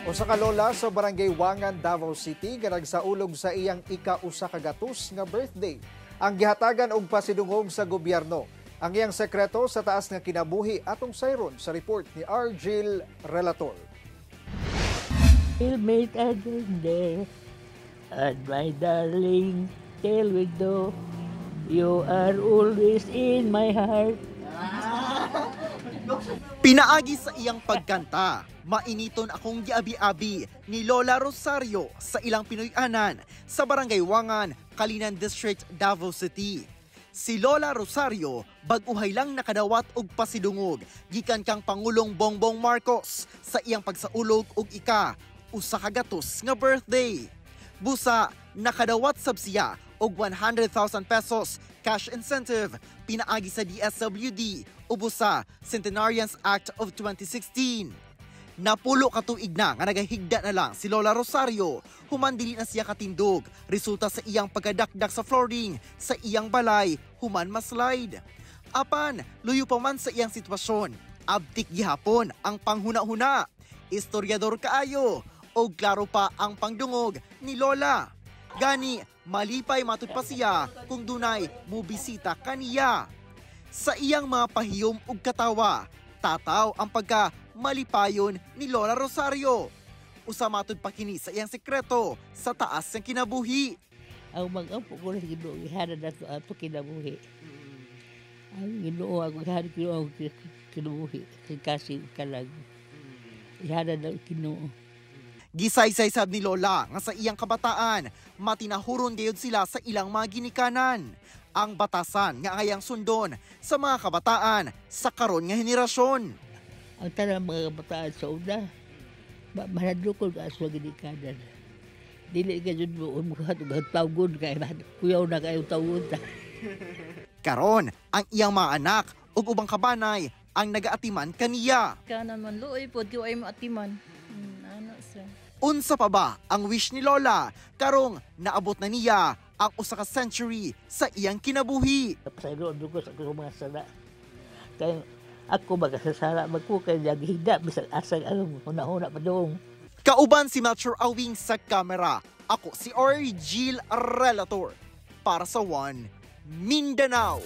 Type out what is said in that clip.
Usa ka lola sa barangay Wangan, Davao City nga nagsaulog sa iyang ika-usa ka gatos nga birthday. Ang gihatagan og pasidungog sa gobyerno. Ang iyang sekreto sa taas nga kinabuhi atong sayron sa report ni Argil Relator. We'll meet again there, and my darling, till we do, you are always in my heart. Pinaagi sa iyang pagkanta, mainiton akong giabi-abi ni Lola Rosario sa ilang Pinoy-anan sa Barangay Wangan, Kalinan District, Davao City. Si Lola Rosario bag-uhay lang nakadawat og pasidungog gikan kang Pangulong Bongbong Marcos sa iyang pagsaulog og ika-usa ka gatos nga birthday. Busa nakadawat sab siya og 100,000 pesos cash incentive pinaagi sa DSWD o busa Centenarians Act of 2016. Napulo ka tuig na nga nagahigda na lang si Lola Rosario, human dili na siya katindog, resulta sa iyang pagkadakdak sa flooring sa iyang balay, human maslide. Apan, luyo pa man sa iyang sitwasyon, abtik gihapon ang panghuna-huna. Istoryador kaayo, o klaro pa ang pangdungog ni Lola. Gani, malipay matud pa siya kung dunay mubisita kaniya. Sa iyang mga pahiyom ug katawa, tataw ang malipayon ni Lola Rosario. Usa matud pa kini sa iyang sekreto sa taas ng kinabuhi. Ang mag-apo ko na Ginoo, ihana na ito ato kinabuhi. Ang Ginoo, ang ihana ko ang kinabuhi, kasi kalag. Ihana na Ginoo. Gisaysay sab ni Lola nga sa iyang kabataan, matinahuron gayud sila sa ilang mga ginikanan. Ang batasan nga ayang sundon sa mga kabataan sa karon nga henerasyon. Ang tanang mga kabataan sa una, manadukol ka sa ginikanan. Dili ka dyan mo, tawgon ka, kuyaw na kayo tawgon ta. Karon, ang iyang mga anak ug ubang kabanay ang nagaatiman kaniya. Kanan man luoy po, di ay maatiman. Ano siya? Unsa pa ba ang wish ni Lola karong naabot na niya ang usa ka century sa iyang kinabuhi? Pasaylo ang dugos ako sa mga sala. Kaya ako magkasasala, magkukay naghihida, bisag asag ang una-una pa doong. Kauban si Melchor Awing sa kamera. Ako si Argil Relator para sa One Mindanao.